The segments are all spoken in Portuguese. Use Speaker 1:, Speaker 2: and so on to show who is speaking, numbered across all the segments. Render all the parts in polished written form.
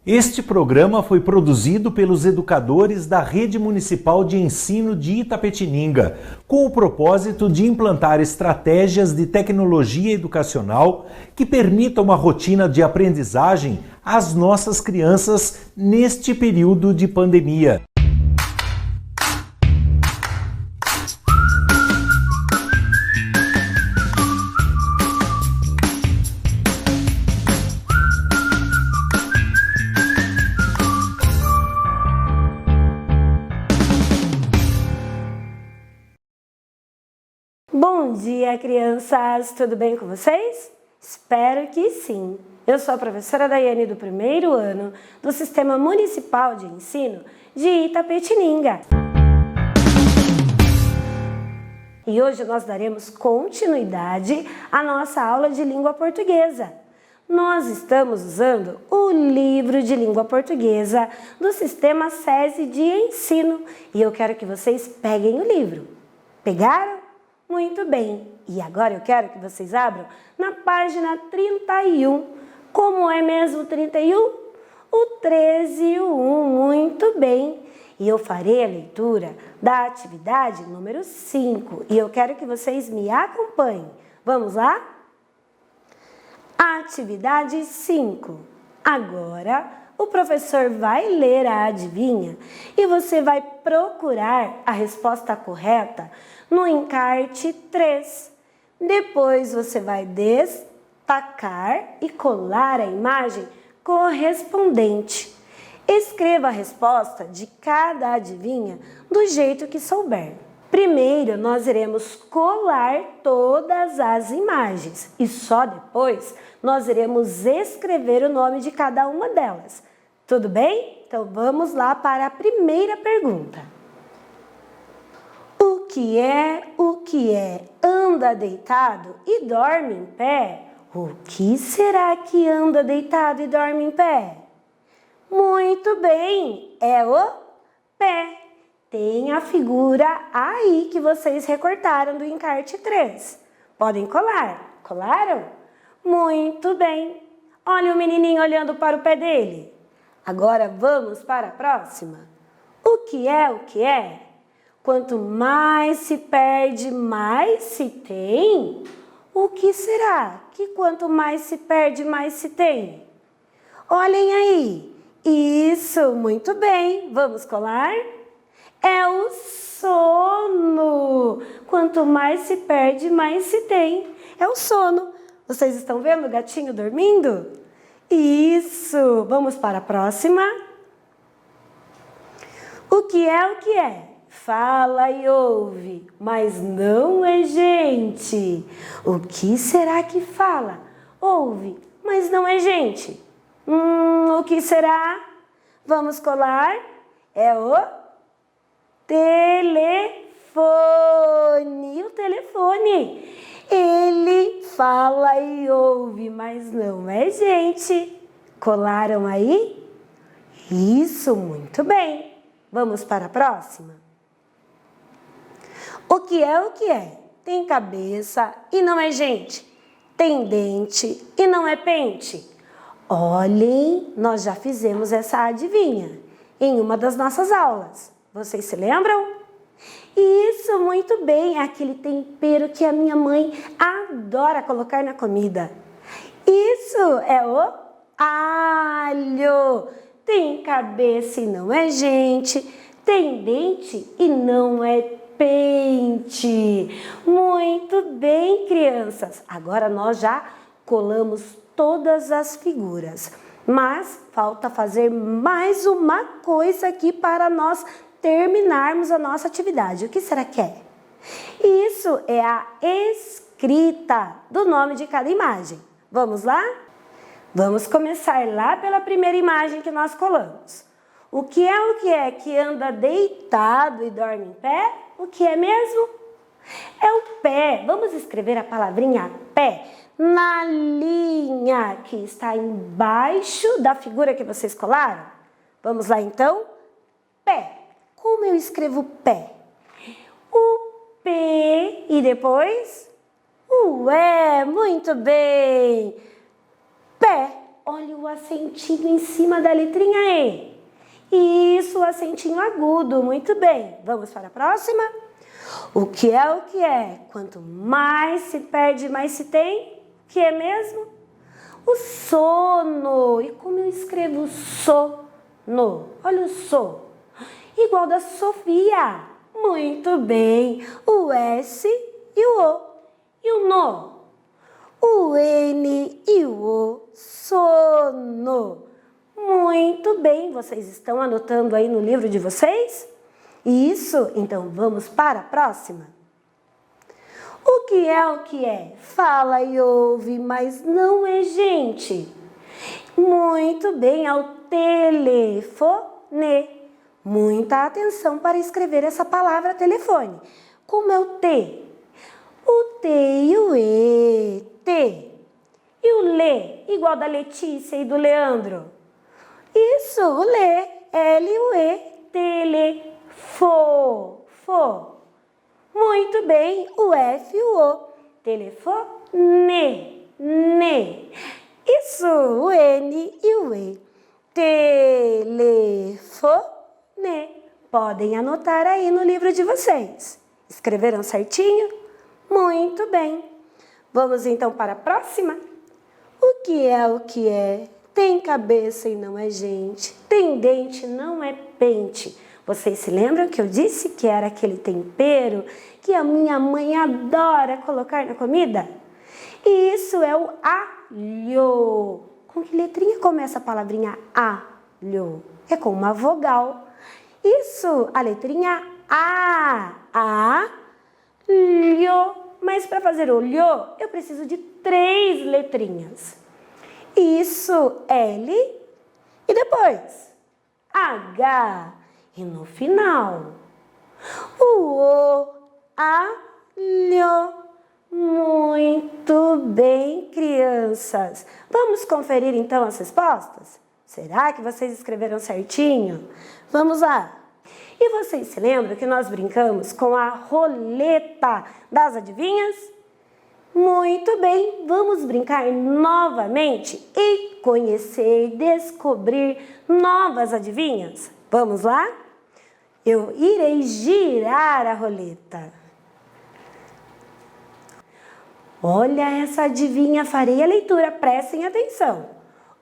Speaker 1: Este programa foi produzido pelos educadores da Rede Municipal de Ensino de Itapetininga, com o propósito de implantar estratégias de tecnologia educacional que permitam uma rotina de aprendizagem às nossas crianças neste período de pandemia.
Speaker 2: Bom dia, crianças! Tudo bem com vocês? Espero que sim! Eu sou a professora Daiane do primeiro ano do Sistema Municipal de Ensino de Itapetininga. E hoje nós daremos continuidade à nossa aula de língua portuguesa. Nós estamos usando o livro de língua portuguesa do Sistema SESI de Ensino e eu quero que vocês peguem o livro. Pegaram? Muito bem, e agora eu quero que vocês abram na página 31. Como é mesmo 31? O 13 e o 1, muito bem. E eu farei a leitura da atividade número 5 e eu quero que vocês me acompanhem. Vamos lá? Atividade 5. Agora o professor vai ler a adivinha e você vai procurar a resposta correta no encarte 3. Depois você vai destacar e colar a imagem correspondente. Escreva a resposta de cada adivinha do jeito que souber. Primeiro, nós iremos colar todas as imagens e só depois nós iremos escrever o nome de cada uma delas. Tudo bem? Então vamos lá para a primeira pergunta. O que é, anda deitado e dorme em pé? O que será que anda deitado e dorme em pé? Muito bem, é o pé. Tem a figura aí que vocês recortaram do encarte 3. Podem colar. Colaram? Muito bem. Olha o menininho olhando para o pé dele. Agora vamos para a próxima. O que é? Quanto mais se perde, mais se tem? O que será que quanto mais se perde, mais se tem? Olhem aí. Isso, muito bem. Vamos colar? É o sono. Quanto mais se perde, mais se tem. É o sono. Vocês estão vendo o gatinho dormindo? Isso. Vamos para a próxima. O que é? Fala e ouve, mas não é gente. O que será que fala? Ouve, mas não é gente. O que será? Vamos colar? É o telefone. O telefone. Ele fala e ouve, mas não é gente. Colaram aí? Isso, muito bem. Vamos para a próxima? O que é? Tem cabeça e não é gente. Tem dente e não é pente. Olhem, nós já fizemos essa adivinha em uma das nossas aulas. Vocês se lembram? Isso, muito bem. É aquele tempero que a minha mãe adora colocar na comida. Isso, é o alho. Tem cabeça e não é gente. Tem dente e não é pente. Muito bem, crianças. Agora nós já colamos todas as figuras. Mas falta fazer mais uma coisa aqui para nós terminarmos a nossa atividade. O que será que é? Isso é a escrita do nome de cada imagem. Vamos lá? Vamos começar lá pela primeira imagem que nós colamos. O que é que anda deitado e dorme em pé? O que é mesmo? É o pé. Vamos escrever a palavrinha pé na linha que está embaixo da figura que vocês colaram. Vamos lá então? Pé. Como eu escrevo pé? O P e depois o E. Muito bem. Pé. olha o acentinho em cima da letrinha E. Isso, o acentinho agudo, muito bem. Vamos para a próxima? O que é o que é? Quanto mais se perde, mais se tem. O que é mesmo? O sono. E como eu escrevo sono? Olha o so. Igual da Sofia. Muito bem. O S e o O. E o no? O N e o O. Sono. Muito bem. Vocês estão anotando aí no livro de vocês? Isso? Então vamos para a próxima. O que é o que é? Fala e ouve, mas não é gente. Muito bem, é o telefone. Muita atenção para escrever essa palavra telefone. Como é o T? O T e o E. T. E o Lê, igual da Letícia e do Leandro? Isso, o Lê. L-U-E. Telefo. Muito bem, o F e o O. Telefone. Ne. Isso, o N e o E. Telefone. Podem anotar aí no livro de vocês. Escreveram certinho? Muito bem. Vamos então para a próxima? O que é o que é? Tem cabeça e não é gente. Tem dente e não é pente. Vocês se lembram que eu disse que era aquele tempero que a minha mãe adora colocar na comida? E isso é o alho. Com que letrinha começa a palavrinha alho? É com uma vogal. Isso, a letrinha A. Alho. Mas para fazer o lho, eu preciso de 3 letrinhas. Isso, L. E depois, H. E no final, o alho. Muito bem, crianças. Vamos conferir então as respostas? Será que vocês escreveram certinho? Vamos lá. E vocês se lembram que nós brincamos com a roleta das adivinhas? Muito bem, vamos brincar novamente e conhecer, descobrir novas adivinhas? Vamos lá? Eu irei girar a roleta. Olha essa adivinha, farei a leitura, prestem atenção.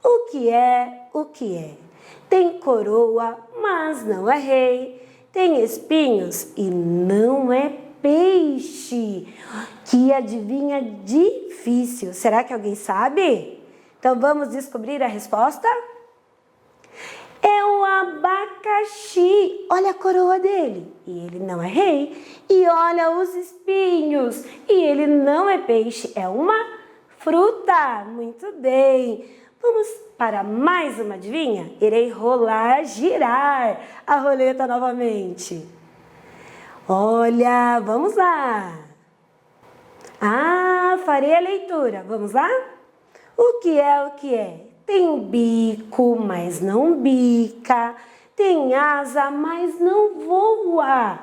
Speaker 2: O que é o que é? Tem coroa, mas não é rei. Tem espinhos e não é peixe. Que adivinha difícil. Será que alguém sabe? Então vamos descobrir a resposta? É o abacaxi. Olha a coroa dele. E ele não é rei. E olha os espinhos. E ele não é peixe. É uma fruta. Muito bem. Vamos para mais uma adivinha? Irei rolar, girar a roleta novamente. Olha, vamos lá. Farei a leitura. Vamos lá? O que é o que é? Tem bico, mas não bica. Tem asa, mas não voa.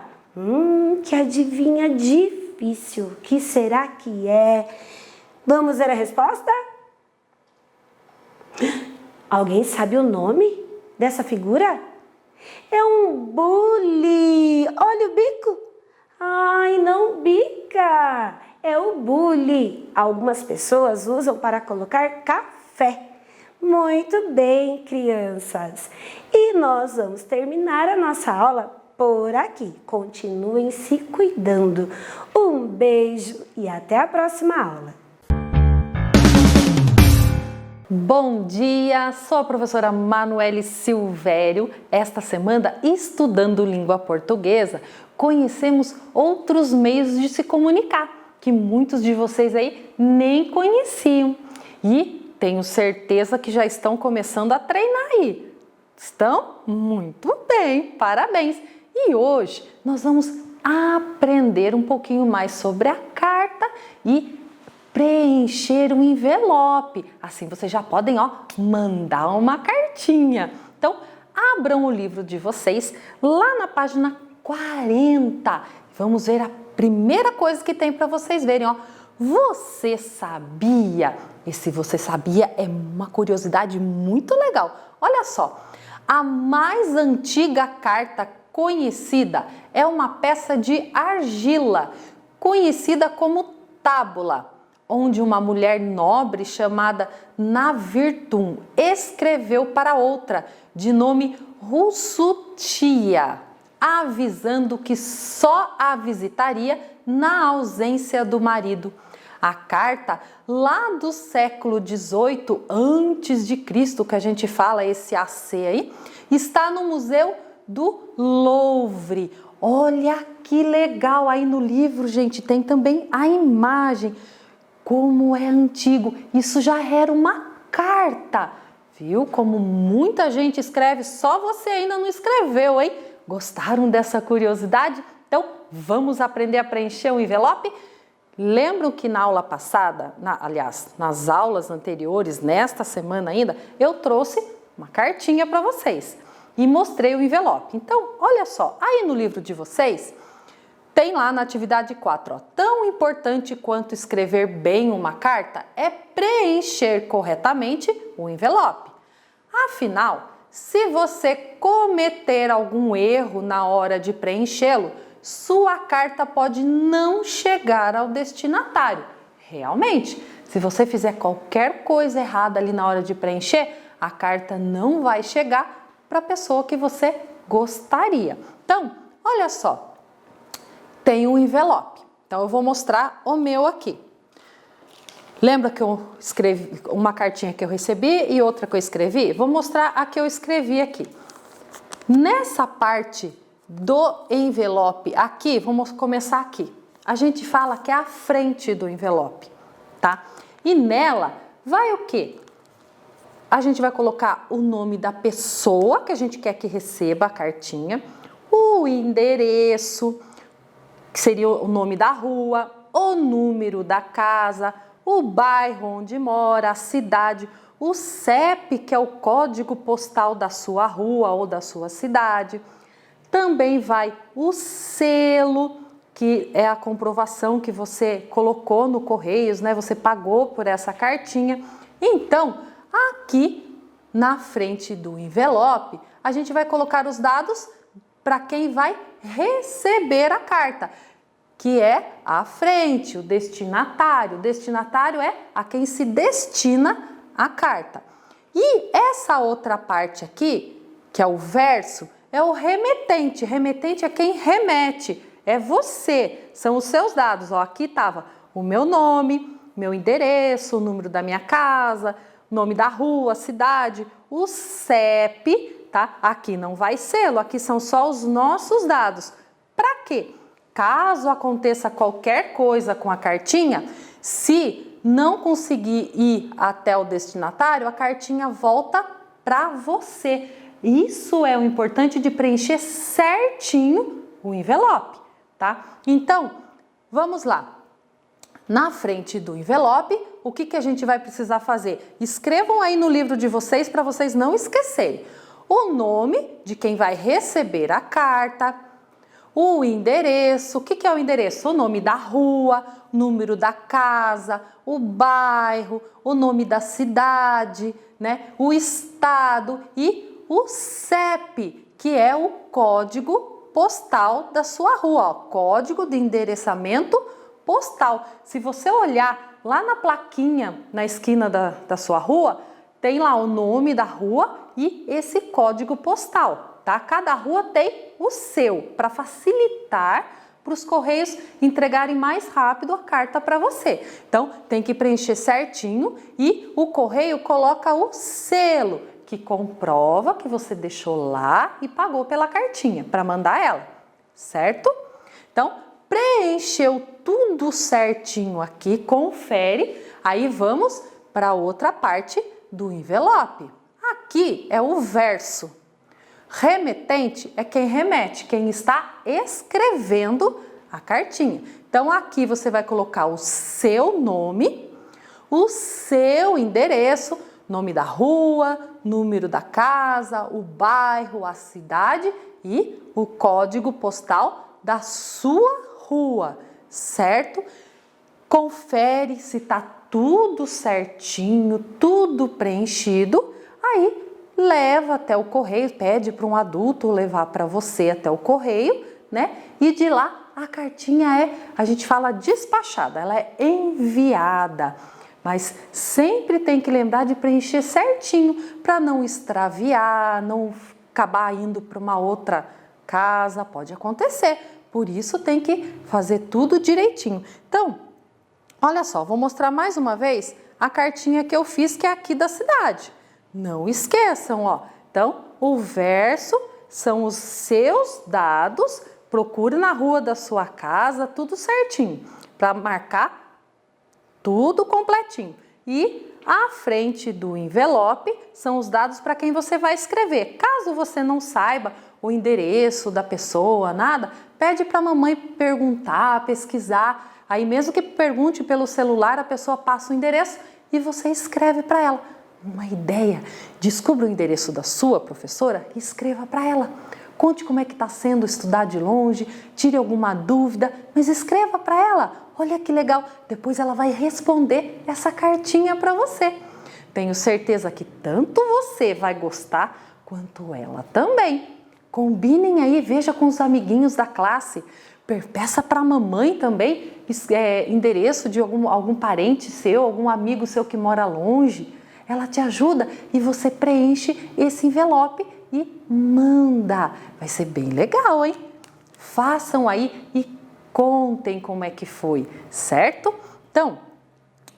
Speaker 2: Que adivinha difícil. O que será que é? Vamos ver a resposta? Alguém sabe o nome dessa figura? É um bule. Olha o bico. Ai, não bica. É o bule. Algumas pessoas usam para colocar café. Muito bem, crianças. E nós vamos terminar a nossa aula por aqui. Continuem se cuidando. Um beijo e até a próxima aula.
Speaker 3: Bom dia, sou a professora Manuele Silvério. Esta semana, estudando língua portuguesa, conhecemos outros meios de se comunicar, que muitos de vocês aí nem conheciam. E tenho certeza que já estão começando a treinar aí. Estão? Muito bem, parabéns! E hoje nós vamos aprender um pouquinho mais sobre a carta e preencher um envelope. Assim vocês já podem, mandar uma cartinha. Então, abram o livro de vocês lá na página 40. Vamos ver a primeira coisa que tem para vocês verem, Você sabia Esse você sabia é uma curiosidade muito legal. Olha só, a mais antiga carta conhecida é uma peça de argila, conhecida como tábula, onde uma mulher nobre chamada Navirtum escreveu para outra, de nome Russutia, avisando que só a visitaria na ausência do marido. A carta lá do século XVIII a.C., que a gente fala, esse AC aí, está no Museu do Louvre. Olha que legal, aí no livro, gente, tem também a imagem. Como é antigo, isso já era uma carta, viu? Como muita gente escreve, só você ainda não escreveu, hein? Gostaram dessa curiosidade? Então, vamos aprender a preencher o envelope? Lembram que na aula passada, nas aulas anteriores, nesta semana ainda, eu trouxe uma cartinha para vocês e mostrei o envelope. Então, olha só, aí no livro de vocês, tem lá na atividade 4, ó, tão importante quanto escrever bem uma carta é preencher corretamente o envelope. Afinal, se você cometer algum erro na hora de preenchê-lo, sua carta pode não chegar ao destinatário. Realmente, se você fizer qualquer coisa errada ali na hora de preencher, a carta não vai chegar para a pessoa que você gostaria. Então, olha só. Tem um envelope, então eu vou mostrar o meu aqui. Lembra que eu escrevi uma cartinha que eu recebi e outra que eu escrevi? Vou mostrar a que eu escrevi aqui. Nessa parte do envelope aqui, vamos começar aqui. A gente fala que é a frente do envelope, tá? E nela vai o quê? A gente vai colocar o nome da pessoa que a gente quer que receba a cartinha, o endereço, que seria o nome da rua, o número da casa, o bairro onde mora, a cidade, o CEP, que é o código postal da sua rua ou da sua cidade. Também vai o selo, que é a comprovação que você colocou no Correios, né? Você pagou por essa cartinha. Então, aqui na frente do envelope, a gente vai colocar os dados para quem vai receber a carta, que é a frente, o destinatário. O destinatário é a quem se destina a carta. E essa outra parte aqui, que é o verso, é o remetente. Remetente é quem remete, é você, são os seus dados. Ó, aqui estava o meu nome, meu endereço, o número da minha casa, nome da rua, cidade, o CEP, tá? Aqui não vai selo, aqui são só os nossos dados. Para quê? Caso aconteça qualquer coisa com a cartinha, se não conseguir ir até o destinatário, a cartinha volta para você. Isso é o importante de preencher certinho o envelope, tá? Então, vamos lá. Na frente do envelope, o que a gente vai precisar fazer? Escrevam aí no livro de vocês para vocês não esquecerem. O nome de quem vai receber a carta, o endereço. O que é o endereço? O nome da rua, número da casa, o bairro, o nome da cidade, né? O estado e o CEP, que é o código postal da sua rua, ó, código de endereçamento postal. Se você olhar lá na plaquinha na esquina da sua rua, tem lá o nome da rua e esse código postal, tá? Cada rua tem o seu, para facilitar para os Correios entregarem mais rápido a carta para você. Então, tem que preencher certinho e o Correio coloca o selo, que comprova que você deixou lá e pagou pela cartinha para mandar ela, certo? Então, preencheu tudo certinho aqui, confere, aí vamos para outra parte do envelope. Aqui é o verso. Remetente é quem remete, quem está escrevendo a cartinha. Então, aqui você vai colocar o seu nome, o seu endereço, nome da rua, número da casa, o bairro, a cidade e o código postal da sua rua, certo? Confere se está tudo certinho, tudo preenchido, aí leva até o correio, pede para um adulto levar para você até o correio, né? E de lá a cartinha a gente fala despachada, ela é enviada. Mas sempre tem que lembrar de preencher certinho para não extraviar, não acabar indo para uma outra casa, pode acontecer. Por isso tem que fazer tudo direitinho. Então, olha só, vou mostrar mais uma vez a cartinha que eu fiz, que é aqui da cidade. Não esqueçam, ó. Então, o verso são os seus dados, procure na rua da sua casa, tudo certinho, para marcar tudo completinho. E à frente do envelope são os dados para quem você vai escrever. Caso você não saiba o endereço da pessoa, nada, pede para a mamãe perguntar, pesquisar. Aí mesmo que pergunte pelo celular, a pessoa passa o endereço e você escreve para ela. Uma ideia, descubra o endereço da sua professora e escreva para ela. Conte como é que está sendo estudar de longe, tire alguma dúvida, mas escreva para ela. Olha que legal, depois ela vai responder essa cartinha para você. Tenho certeza que tanto você vai gostar quanto ela também. Combinem aí, veja com os amiguinhos da classe. Peça para a mamãe também endereço de algum parente seu, algum amigo seu que mora longe. Ela te ajuda e você preenche esse envelope e manda. Vai ser bem legal, hein? Façam aí e contem como é que foi, certo? Então,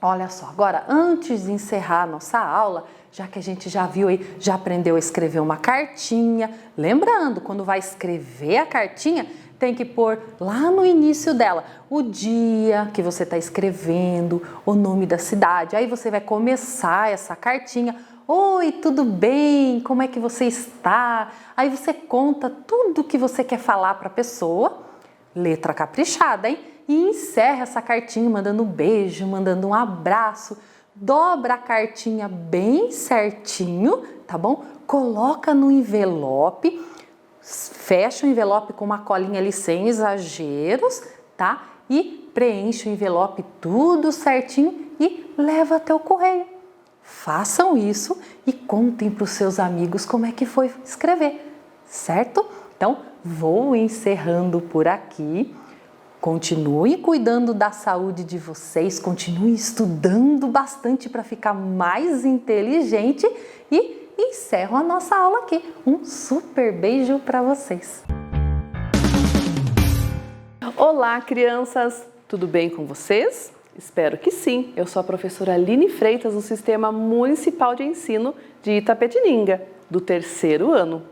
Speaker 3: olha só, agora antes de encerrar a nossa aula, já que a gente já viu aí, já aprendeu a escrever uma cartinha, lembrando, quando vai escrever a cartinha, tem que pôr lá no início dela o dia que você está escrevendo, o nome da cidade. Aí você vai começar essa cartinha. Oi, tudo bem? Como é que você está? Aí você conta tudo que você quer falar para a pessoa, letra caprichada, hein? E encerra essa cartinha mandando um beijo, mandando um abraço. Dobra a cartinha bem certinho, tá bom? Coloca no envelope. Fecha o envelope com uma colinha ali sem exageros, tá? E preenche o envelope tudo certinho e leva até o correio. Façam isso e contem para os seus amigos como é que foi escrever, certo? Então, vou encerrando por aqui. Continue cuidando da saúde de vocês, continue estudando bastante para ficar mais inteligente e encerro a nossa aula aqui. Um super beijo para vocês!
Speaker 4: Olá, crianças! Tudo bem com vocês? Espero que sim! Eu sou a professora Aline Freitas, do Sistema Municipal de Ensino de Itapetininga, do 3º ano.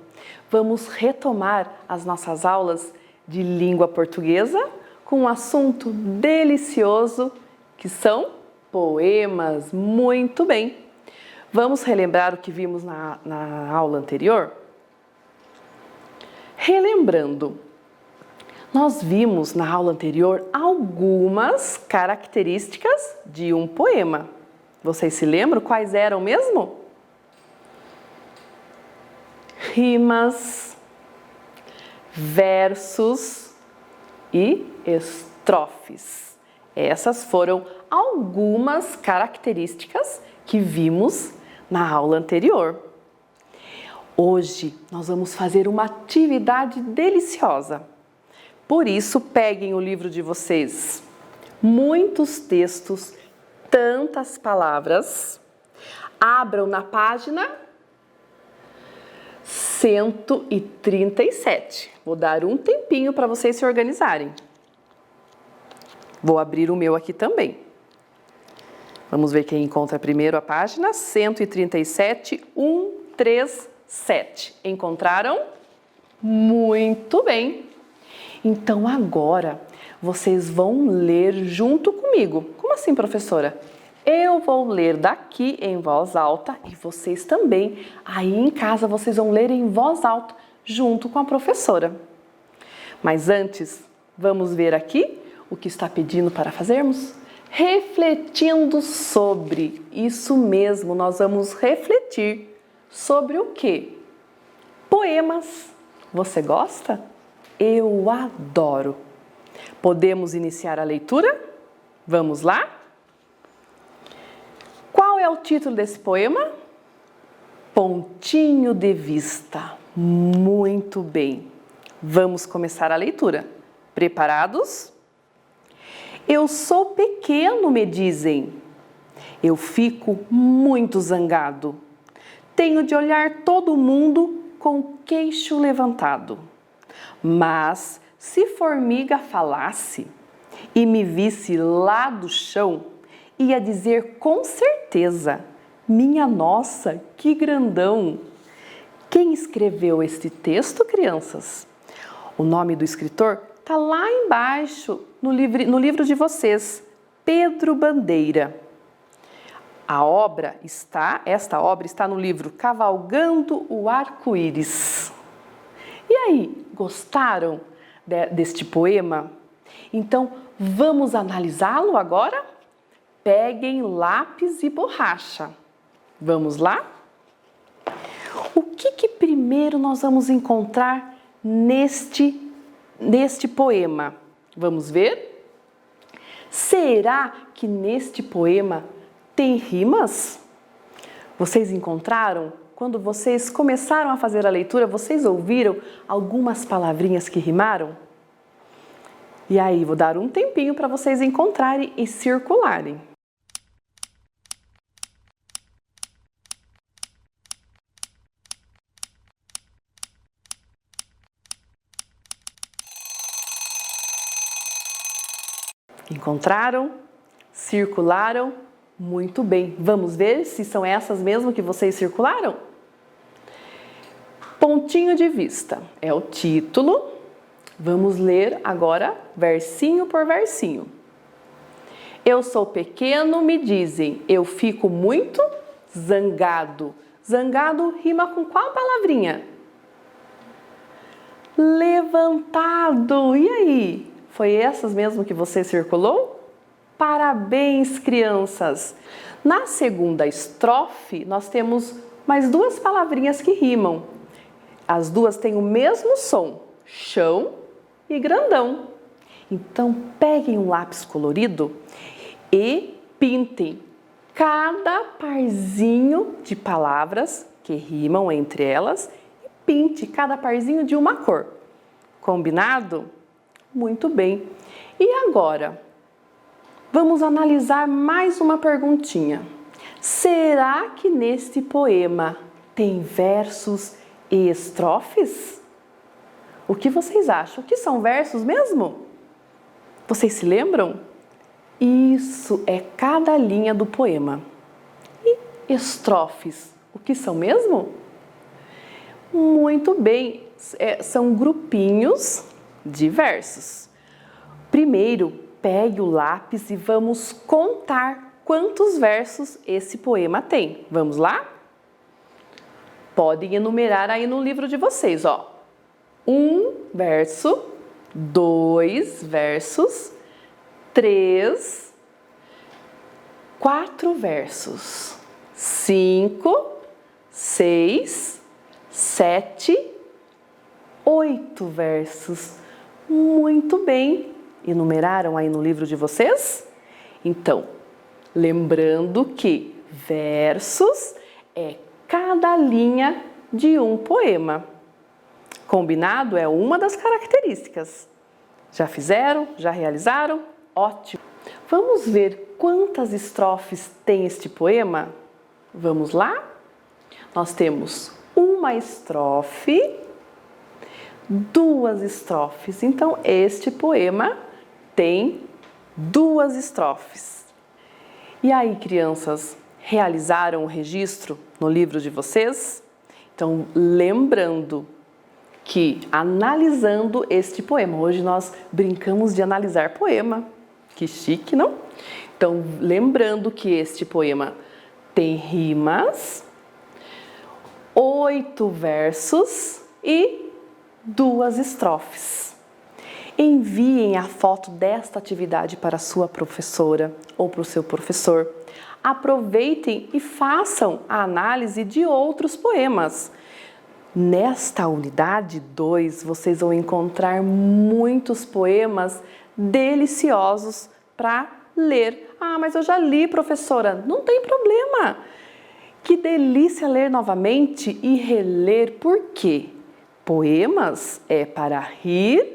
Speaker 4: Vamos retomar as nossas aulas de língua portuguesa com um assunto delicioso que são poemas. Muito bem! Vamos relembrar o que vimos na aula anterior? Relembrando, nós vimos na aula anterior algumas características de um poema. Vocês se lembram quais eram mesmo? Rimas, versos e estrofes. Essas foram algumas características que vimos na aula anterior. Hoje nós vamos fazer uma atividade deliciosa. Por isso, peguem o livro de vocês. Muitos textos, tantas palavras. Abram na página 137. Vou dar um tempinho para vocês se organizarem. Vou abrir o meu aqui também. Vamos ver quem encontra primeiro a página 137, 137. Encontraram? Muito bem! Então agora vocês vão ler junto comigo. Como assim, professora? Eu vou ler daqui em voz alta e vocês também. Aí em casa vocês vão ler em voz alta junto com a professora. Mas antes, vamos ver aqui o que está pedindo para fazermos? Refletindo sobre. Isso mesmo, nós vamos refletir sobre o quê? Poemas. Você gosta? Eu adoro. Podemos iniciar a leitura? Vamos lá? é o título desse poema? Pontinho de Vista. Muito bem. Vamos começar a leitura. Preparados? Eu sou pequeno, me dizem. Eu fico muito zangado. Tenho de olhar todo mundo com o queixo levantado. Mas se formiga falasse e me visse lá do chão, ia dizer com certeza: minha nossa, que grandão! Quem escreveu este texto, crianças? O nome do escritor está lá embaixo no livro de vocês, Pedro Bandeira. Esta obra está no livro Cavalgando o Arco-Íris. E aí, gostaram deste poema? Então, vamos analisá-lo agora? Peguem lápis e borracha. Vamos lá? O que primeiro nós vamos encontrar neste poema? Vamos ver? Será que neste poema tem rimas? Vocês encontraram? Quando vocês começaram a fazer a leitura, vocês ouviram algumas palavrinhas que rimaram? E aí, vou dar um tempinho para vocês encontrarem e circularem. Encontraram? Circularam? Muito bem. Vamos ver se são essas mesmo que vocês circularam? Pontinho de Vista é o título. Vamos ler agora versinho por versinho. Eu sou pequeno, me dizem. Eu fico muito zangado. Zangado rima com qual palavrinha? Levantado. E aí? Foi essas mesmo que você circulou? Parabéns, crianças! Na segunda estrofe, nós temos mais duas palavrinhas que rimam. As duas têm o mesmo som, chão e grandão. Então, peguem um lápis colorido e pintem cada parzinho de palavras que rimam entre elas e pinte cada parzinho de uma cor. Combinado? Muito bem. E agora, vamos analisar mais uma perguntinha. Será que neste poema tem versos e estrofes? O que vocês acham? O que são versos mesmo? Vocês se lembram? Isso é cada linha do poema. E estrofes, o que são mesmo? Muito bem, são grupinhos de versos. Primeiro, pegue o lápis e vamos contar quantos versos esse poema tem. Vamos lá? Podem enumerar aí no livro de vocês, ó. 1 verso, 2 versos, 3, 4 versos, 5, 6, 7, 8 versos. Muito bem. Enumeraram aí no livro de vocês? Então, lembrando que versos é cada linha de um poema. Combinado? É uma das características. Já fizeram? Já realizaram? Ótimo! Vamos ver quantas estrofes tem este poema? Vamos lá? Nós temos uma estrofe, 2 estrofes. Então, este poema tem 2 estrofes. E aí, crianças, realizaram o registro no livro de vocês? Então, lembrando que analisando este poema, hoje nós brincamos de analisar poema. Que chique, não? Então, lembrando que este poema tem rimas, 8 versos e 2 estrofes. Enviem a foto desta atividade para a sua professora ou para o seu professor. Aproveitem e façam a análise de outros poemas. Nesta unidade 2, vocês vão encontrar muitos poemas deliciosos para ler. Ah, mas eu já li, professora. Não tem problema. Que delícia ler novamente e reler. Por quê? Poemas é para rir,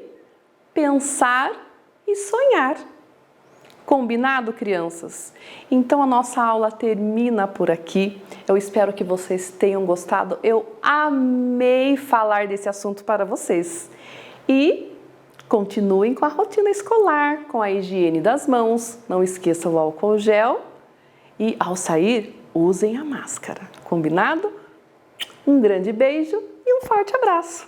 Speaker 4: pensar e sonhar. Combinado, crianças? Então a nossa aula termina por aqui. Eu espero que vocês tenham gostado. Eu amei falar desse assunto para vocês. E continuem com a rotina escolar, com a higiene das mãos. Não esqueçam o álcool gel. E ao sair, usem a máscara. Combinado? Um grande beijo e um forte abraço.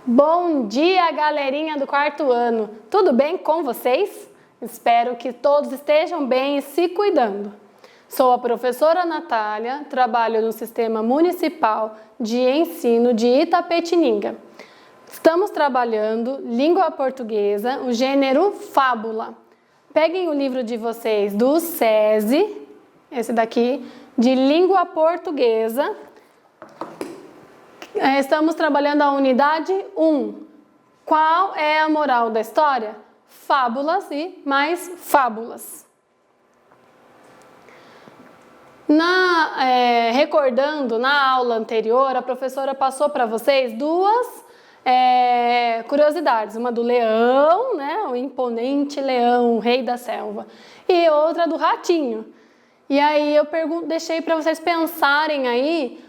Speaker 5: Bom dia, galerinha do 4º ano! Tudo bem com vocês? Espero que todos estejam bem e se cuidando. Sou a professora Natália, trabalho no Sistema Municipal de Ensino de Itapetininga. Estamos trabalhando língua portuguesa, o gênero fábula. Peguem o livro de vocês do SESI, esse daqui, de língua portuguesa. Estamos trabalhando a unidade 1. Qual é a moral da história? Fábulas e mais fábulas. Recordando, na aula anterior, a professora passou para vocês duas curiosidades. Uma do leão, né, o imponente leão, o rei da selva. E outra do ratinho. E aí eu deixei para vocês pensarem aí,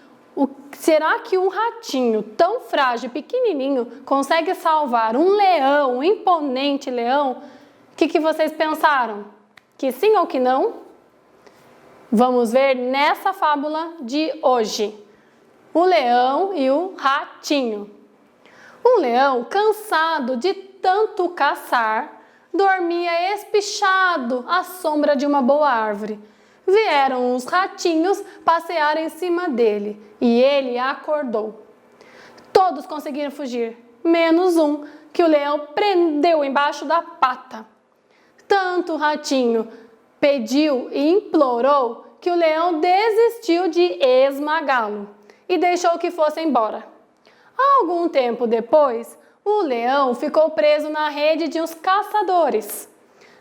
Speaker 5: será que um ratinho tão frágil, pequenininho, consegue salvar um leão, um imponente leão? O que vocês pensaram? Que sim ou que não? Vamos ver nessa fábula de hoje. O leão e o ratinho. Um leão, cansado de tanto caçar, dormia espichado à sombra de uma boa árvore. Vieram os ratinhos passear em cima dele e ele acordou. Todos conseguiram fugir, menos um, que o leão prendeu embaixo da pata. Tanto o ratinho pediu e implorou que o leão desistiu de esmagá-lo e deixou que fosse embora. Algum tempo depois, o leão ficou preso na rede de uns caçadores.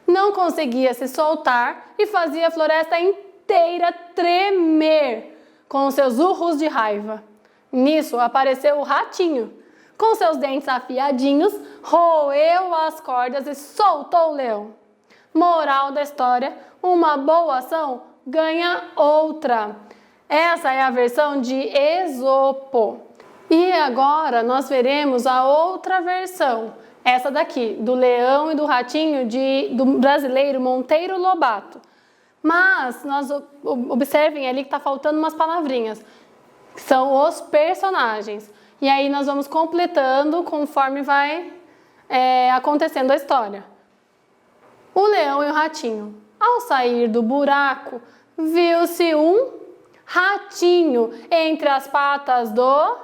Speaker 5: Não conseguia se soltar e fazia a floresta inteira tremer com seus urros de raiva. Nisso apareceu o ratinho. Com seus dentes afiadinhos, roeu as cordas e soltou o leão. Moral da história: uma boa ação ganha outra. Essa é a versão de Esopo. E agora nós veremos a outra versão. Essa daqui, do leão e do ratinho, do brasileiro Monteiro Lobato. Mas, observem ali que está faltando umas palavrinhas, que são os personagens. E aí nós vamos completando conforme vai acontecendo a história. O leão e o ratinho. Ao sair do buraco, viu-se um ratinho entre as patas do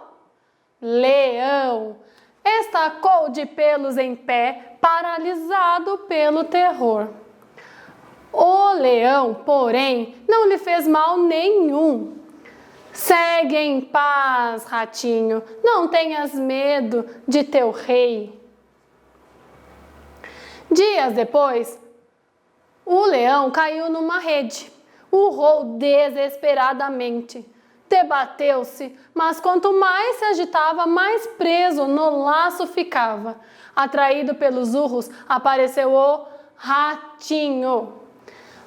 Speaker 5: leão. Estacou de pelos em pé, paralisado pelo terror. O leão, porém, não lhe fez mal nenhum. Segue em paz, ratinho, não tenhas medo de teu rei. Dias depois, o leão caiu numa rede, urrou desesperadamente. Debateu-se, mas quanto mais se agitava, mais preso no laço ficava. Atraído pelos urros, apareceu o ratinho.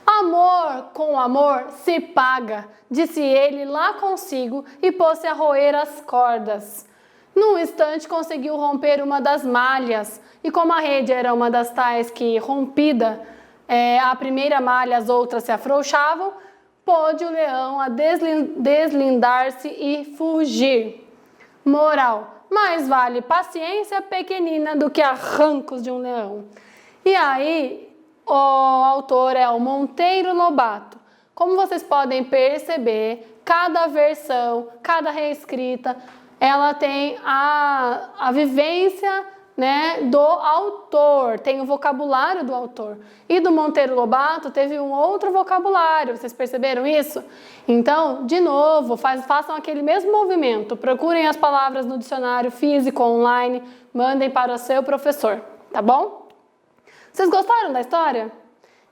Speaker 5: Amor com amor se paga, disse ele lá consigo e pôs-se a roer as cordas. Num instante conseguiu romper uma das malhas, e como a rede era uma das tais que, rompida, a primeira malha, as outras se afrouxavam, pôde o leão a deslindar-se e fugir. Moral: mais vale paciência pequenina do que arrancos de um leão. E aí, o autor é o Monteiro Lobato. Como vocês podem perceber, cada versão, cada reescrita, ela tem a vivência, né, do autor, tem o vocabulário do autor. E do Monteiro Lobato teve um outro vocabulário, vocês perceberam isso? Então, de novo, façam aquele mesmo movimento, procurem as palavras no dicionário físico online, mandem para o seu professor, tá bom? Vocês gostaram da história?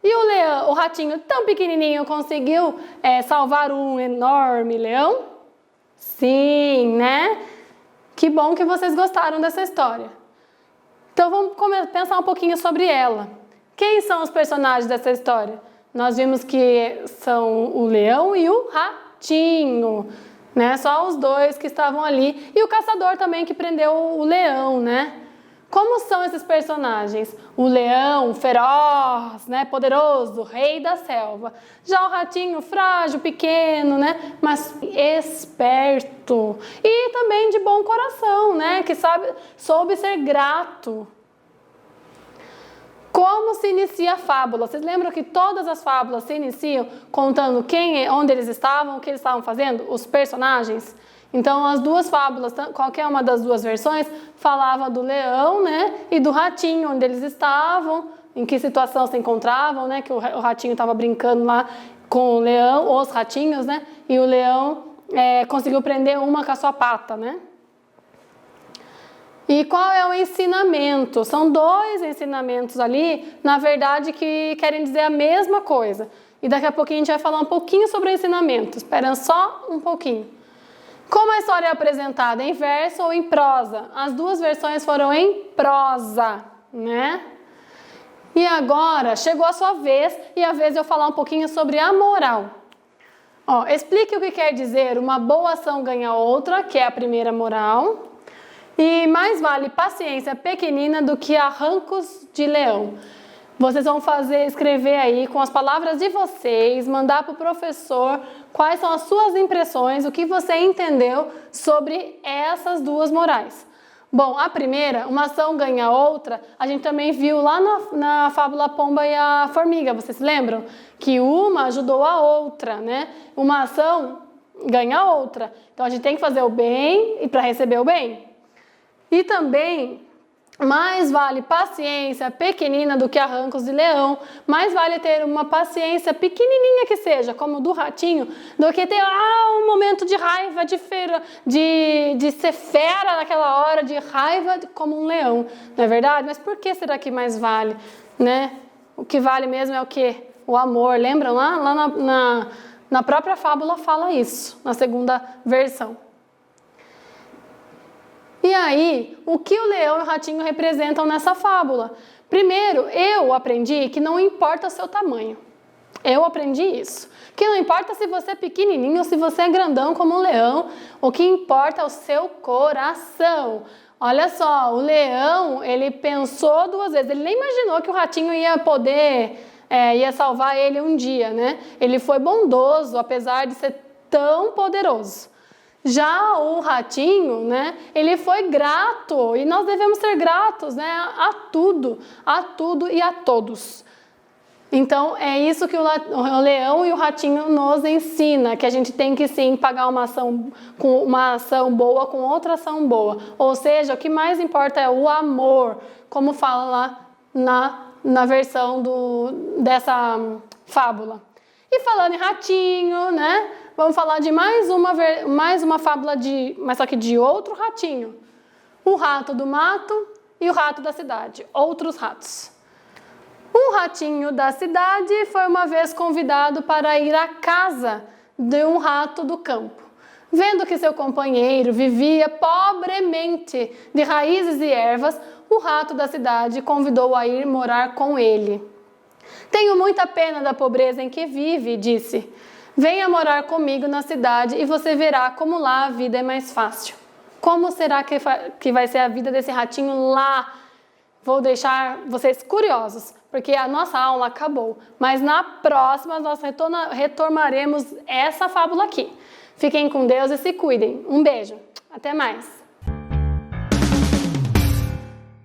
Speaker 5: E o leão, o ratinho tão pequenininho conseguiu salvar um enorme leão? Sim, né? Que bom que vocês gostaram dessa história. Então vamos pensar um pouquinho sobre ela. Quem são os personagens dessa história? Nós vimos que são o leão e o ratinho, né? Só os dois que estavam ali. E o caçador também que prendeu o leão, né? Como são esses personagens? O leão feroz, né, poderoso, rei da selva. Já o ratinho frágil, pequeno, né, mas esperto. E também de bom coração, né, que soube ser grato. Como se inicia a fábula? Vocês lembram que todas as fábulas se iniciam contando onde eles estavam, o que eles estavam fazendo? Os personagens? Então, as duas fábulas, qualquer uma das duas versões, falava do leão, né, e do ratinho, onde eles estavam, em que situação se encontravam, né, que o ratinho estava brincando lá com o leão, os ratinhos, né, e o leão conseguiu prender uma com a sua pata, né. E qual é o ensinamento? São dois ensinamentos ali, na verdade, que querem dizer a mesma coisa. E daqui a pouquinho a gente vai falar um pouquinho sobre o ensinamento. Espera só um pouquinho. Como a história é apresentada, em verso ou em prosa? As duas versões foram em prosa, né? E agora chegou a sua vez, e a vez de eu falar um pouquinho sobre a moral. Explique o que quer dizer uma boa ação ganha outra, que é a primeira moral. E mais vale paciência pequenina do que arrancos de leão. Vocês vão escrever aí com as palavras de vocês, mandar para o professor quais são as suas impressões, o que você entendeu sobre essas duas morais. Bom, a primeira, uma ação ganha outra, a gente também viu lá na fábula Pomba e a Formiga, vocês se lembram? Que uma ajudou a outra, né? Uma ação ganha outra. Então a gente tem que fazer o bem e para receber o bem. E também, mais vale paciência pequenina do que arrancos de leão. Mais vale ter uma paciência pequenininha que seja, como do ratinho, do que ter um momento de raiva, de ser fera naquela hora, de raiva como um leão. Não é verdade? Mas por que será que mais vale? Né? O que vale mesmo é o quê? O amor. Lembram lá? Lá na própria fábula fala isso, na segunda versão. E aí, o que o leão e o ratinho representam nessa fábula? Primeiro, eu aprendi que não importa o seu tamanho. Eu aprendi isso. Que não importa se você é pequenininho ou se você é grandão como um leão, o que importa é o seu coração. Olha só, o leão, ele pensou duas vezes, ele nem imaginou que o ratinho ia poder, ia salvar ele um dia, né? Ele foi bondoso, apesar de ser tão poderoso. Já o ratinho, né, ele foi grato, e nós devemos ser gratos, né, a tudo e a todos. Então, é isso que o leão e o ratinho nos ensina, que a gente tem que sim pagar uma ação boa com outra ação boa. Ou seja, o que mais importa é o amor, como fala lá na versão dessa fábula. E falando em ratinho, né? Vamos falar de mais uma fábula, mas só que de outro ratinho. O rato do mato e o rato da cidade. Outros ratos. Um ratinho da cidade foi uma vez convidado para ir à casa de um rato do campo. Vendo que seu companheiro vivia pobremente de raízes e ervas, o rato da cidade convidou-o a ir morar com ele. Tenho muita pena da pobreza em que vive, disse. Venha morar comigo na cidade e você verá como lá a vida é mais fácil. Como será que vai ser a vida desse ratinho lá? Vou deixar vocês curiosos, porque a nossa aula acabou. Mas na próxima nós retomaremos essa fábula aqui. Fiquem com Deus e se cuidem. Um beijo. Até mais.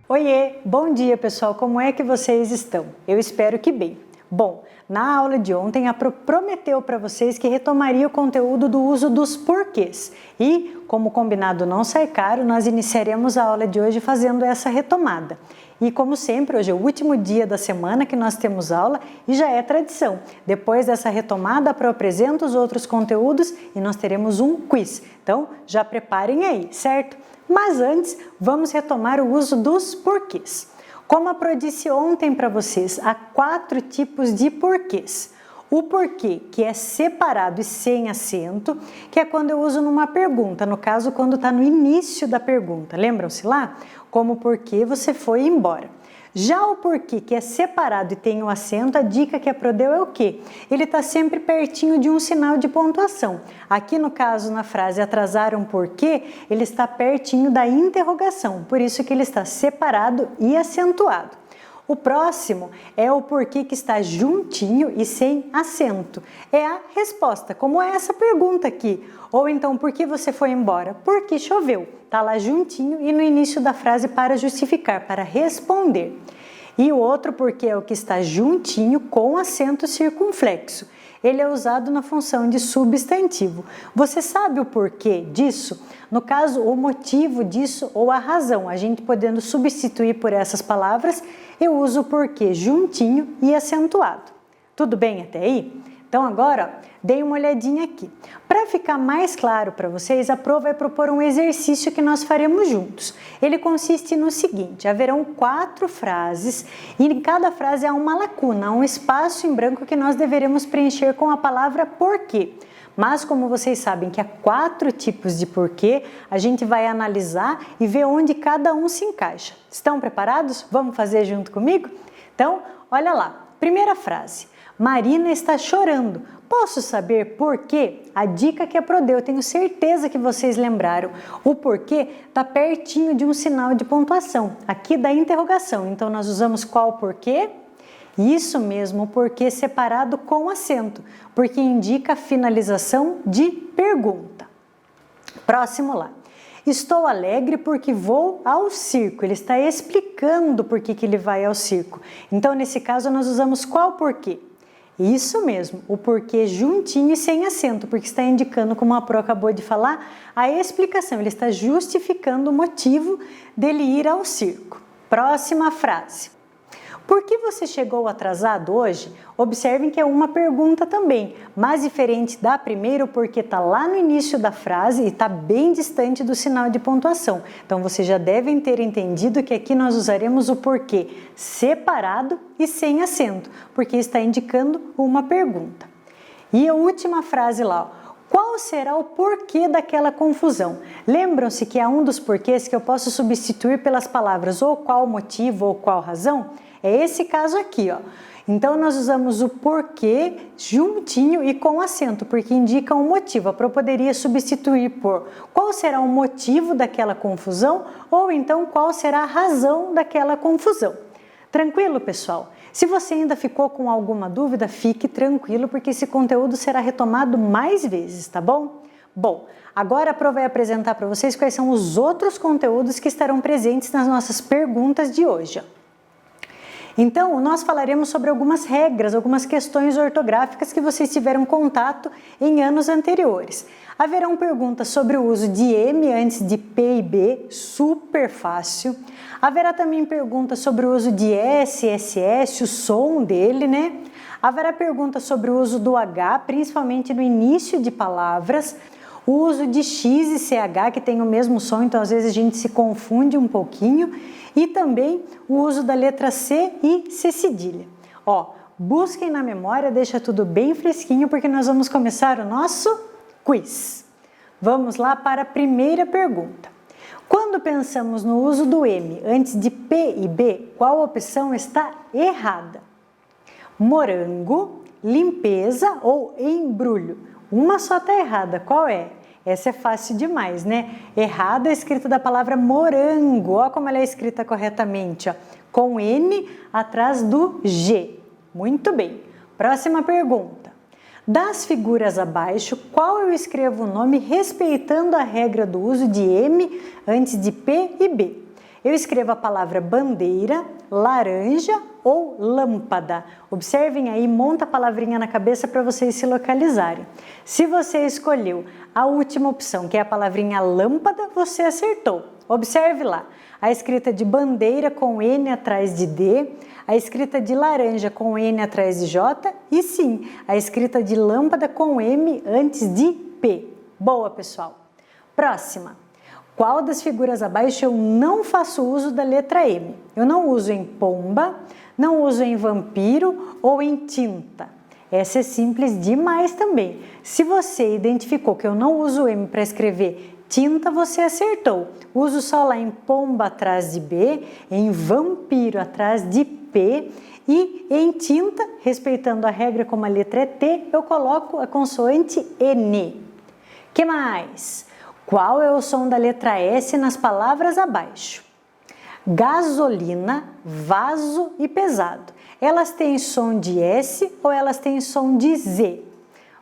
Speaker 6: Oiê, bom dia pessoal, como é que vocês estão? Eu espero que bem. Bom, na aula de ontem a Pro prometeu para vocês que retomaria o conteúdo do uso dos porquês. E, como combinado não sai caro, nós iniciaremos a aula de hoje fazendo essa retomada. E como sempre, hoje é o último dia da semana que nós temos aula e já é tradição. Depois dessa retomada, a Pro apresenta os outros conteúdos e nós teremos um quiz. Então, já preparem aí, certo? Mas antes, vamos retomar o uso dos porquês. Como a Pro disse ontem para vocês, há 4 tipos de porquês. O porquê, que é separado e sem acento, que é quando eu uso numa pergunta, no caso, quando está no início da pergunta. Lembram-se lá? Como por que você foi embora. Já o porquê, que é separado e tem o acento, a dica que a Pro deu é o quê? Ele está sempre pertinho de um sinal de pontuação. Aqui no caso, na frase atrasaram por quê, ele está pertinho da interrogação, por isso que ele está separado e acentuado. O próximo é o porquê que está juntinho e sem acento. É a resposta, como é essa pergunta aqui. Ou então, por que você foi embora? Porque choveu. Está lá juntinho e no início da frase para justificar, para responder. E o outro porquê é o que está juntinho com acento circunflexo. Ele é usado na função de substantivo. Você sabe o porquê disso? No caso, o motivo disso ou a razão. A gente podendo substituir por essas palavras, eu uso o porquê juntinho e acentuado. Tudo bem até aí? Então agora, dei uma olhadinha aqui. Para ficar mais claro para vocês, a Pro vai propor um exercício que nós faremos juntos. Ele consiste no seguinte: haverão 4 frases e em cada frase há uma lacuna, um espaço em branco que nós deveremos preencher com a palavra porquê. Mas como vocês sabem que há 4 tipos de porquê, a gente vai analisar e ver onde cada um se encaixa. Estão preparados? Vamos fazer junto comigo? Então, olha lá. Primeira frase. Marina está chorando. Posso saber por quê? A dica que a Pro deu, eu tenho certeza que vocês lembraram. O porquê está pertinho de um sinal de pontuação, aqui da interrogação. Então, nós usamos qual porquê? Isso mesmo, o porquê separado com acento, porque indica a finalização de pergunta. Próximo lá. Estou alegre porque vou ao circo. Ele está explicando por que ele vai ao circo. Então, nesse caso, nós usamos qual porquê? Isso mesmo, o porquê juntinho e sem acento, porque está indicando, como a Pro acabou de falar, a explicação. Ele está justificando o motivo dele ir ao circo. Próxima frase. Por que você chegou atrasado hoje? Observem que é uma pergunta também, mas diferente da primeira, porque está lá no início da frase e está bem distante do sinal de pontuação. Então, vocês já devem ter entendido que aqui nós usaremos o porquê separado e sem acento, porque está indicando uma pergunta. E a última frase lá, qual será o porquê daquela confusão? Lembram-se que há um dos porquês que eu posso substituir pelas palavras ou qual motivo ou qual razão? É esse caso aqui, ó. Então, nós usamos o porquê juntinho e com acento, porque indica um motivo. A Pro poderia substituir por qual será o motivo daquela confusão ou então qual será a razão daquela confusão. Tranquilo, pessoal? Se você ainda ficou com alguma dúvida, fique tranquilo, porque esse conteúdo será retomado mais vezes, tá bom? Bom, agora a Pro vai apresentar para vocês quais são os outros conteúdos que estarão presentes nas nossas perguntas de hoje. Então, nós falaremos sobre algumas regras, algumas questões ortográficas que vocês tiveram contato em anos anteriores. Haverão perguntas sobre o uso de M antes de P e B, super fácil. Haverá também perguntas sobre o uso de S, SS, o som dele, né? Haverá perguntas sobre o uso do H, principalmente no início de palavras. O uso de X e CH, que tem o mesmo som, então às vezes a gente se confunde um pouquinho. E também o uso da letra C e C cedilha. Ó, busquem na memória, deixa tudo bem fresquinho, porque nós vamos começar o nosso quiz. Vamos lá para a primeira pergunta. Quando pensamos no uso do M antes de P e B, qual opção está errada? Morango, limpeza ou embrulho? Uma só está errada, qual é? Essa é fácil demais, né? Errada é a escrita da palavra morango. Olha como ela é escrita corretamente, ó, com N atrás do G. Muito bem. Próxima pergunta. Das figuras abaixo, qual eu escrevo o nome respeitando a regra do uso de M antes de P e B? Eu escrevo a palavra bandeira, laranja ou lâmpada. Observem aí, monta a palavrinha na cabeça para vocês se localizarem. Se você escolheu a última opção, que é a palavrinha lâmpada, você acertou. Observe lá, a escrita de bandeira com N atrás de D, a escrita de laranja com N atrás de J e sim, a escrita de lâmpada com M antes de P. Boa, pessoal. Próxima. Qual das figuras abaixo eu não faço uso da letra M? Eu não uso em pomba, não uso em vampiro ou em tinta. Essa é simples demais também. Se você identificou que eu não uso M para escrever tinta, você acertou. Uso só lá em pomba atrás de B, em vampiro atrás de P e em tinta, respeitando a regra como a letra é T, eu coloco a consoante N. Que mais? Qual é o som da letra S nas palavras abaixo? Gasolina, vaso e pesado. Elas têm som de S ou elas têm som de Z?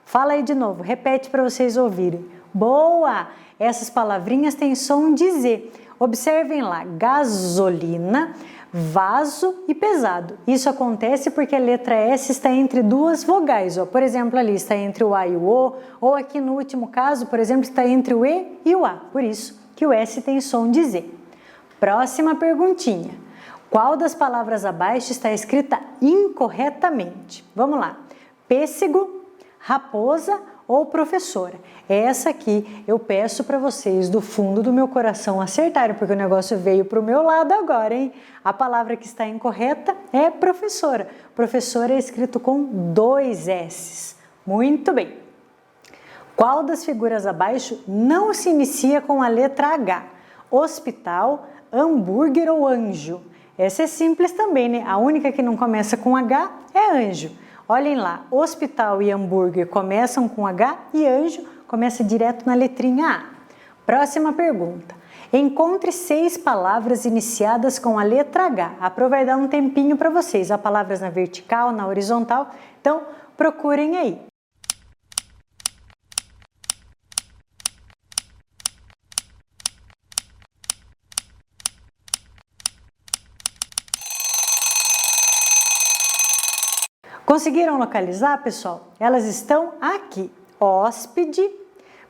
Speaker 6: Fala aí de novo, repete para vocês ouvirem. Boa! Essas palavrinhas têm som de Z. Observem lá, gasolina, vaso e pesado. Isso acontece porque a letra S está entre duas vogais. Ó. Por exemplo, ali está entre o A e o O, ou aqui no último caso, por exemplo, está entre o E e o A. Por isso que o S tem som de Z. Próxima perguntinha. Qual das palavras abaixo está escrita incorretamente? Vamos lá. Pêssego, raposa ou professora? Essa aqui eu peço para vocês do fundo do meu coração acertarem, porque o negócio veio para o meu lado agora, hein? A palavra que está incorreta é professora. Professora é escrito com 2 S's. Muito bem. Qual das figuras abaixo não se inicia com a letra H? Hospital, hambúrguer ou anjo? Essa é simples também, né? A única que não começa com H é anjo. Olhem lá, hospital e hambúrguer começam com H e anjo começa direto na letrinha A. Próxima pergunta. Encontre 6 palavras iniciadas com a letra H. A Pro vai dar um tempinho para vocês. Há palavras na vertical, na horizontal, então procurem aí. Conseguiram localizar, pessoal? Elas estão aqui. Hóspede,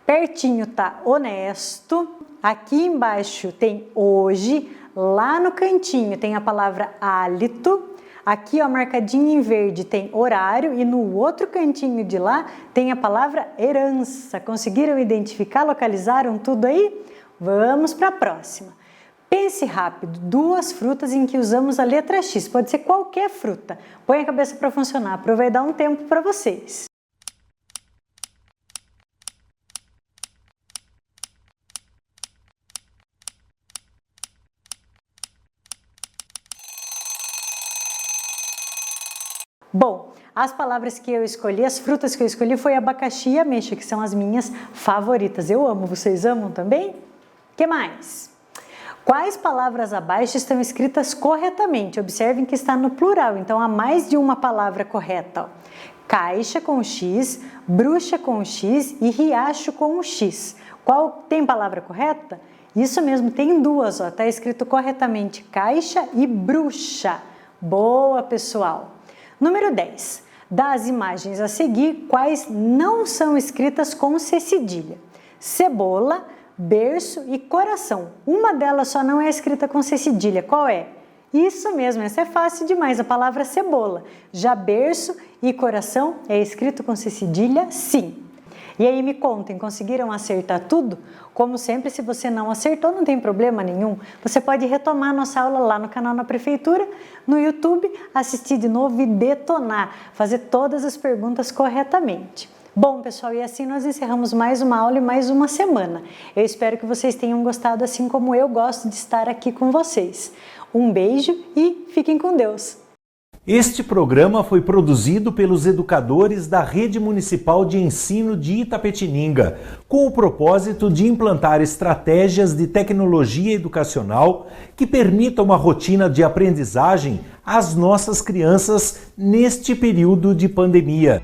Speaker 6: pertinho tá honesto, aqui embaixo tem hoje, lá no cantinho tem a palavra hálito, aqui ó, marcadinho em verde tem horário e no outro cantinho de lá tem a palavra herança. Conseguiram identificar, localizaram tudo aí? Vamos para a próxima. Pense rápido, 2 frutas em que usamos a letra X, pode ser qualquer fruta. Põe a cabeça para funcionar, aproveita um tempo para vocês. Bom, as palavras que eu escolhi, as frutas que eu escolhi foi abacaxi e ameixa, que são as minhas favoritas. Eu amo, vocês amam também? Que mais? Quais palavras abaixo estão escritas corretamente? Observem que está no plural, então há mais de uma palavra correta. Ó. Caixa com X, bruxa com X e riacho com X. Qual tem palavra correta? Isso mesmo, tem 2. Está escrito corretamente caixa e bruxa. Boa, pessoal! Número 10. Das imagens a seguir, quais não são escritas com C cedilha? Cebola, berço e coração. Uma delas só não é escrita com C cedilha. Qual é? Isso mesmo, essa é fácil demais, a palavra cebola. Já berço e coração é escrito com C cedilha, sim. E aí me contem, conseguiram acertar tudo? Como sempre, se você não acertou, não tem problema nenhum. Você pode retomar nossa aula lá no canal na Prefeitura, no YouTube, assistir de novo e detonar, fazer todas as perguntas corretamente. Bom, pessoal, e assim nós encerramos mais uma aula e mais uma semana. Eu espero que vocês tenham gostado, assim como eu gosto de estar aqui com vocês. Um beijo e fiquem com Deus!
Speaker 1: Este programa foi produzido pelos educadores da Rede Municipal de Ensino de Itapetininga, com o propósito de implantar estratégias de tecnologia educacional que permitam uma rotina de aprendizagem às nossas crianças neste período de pandemia.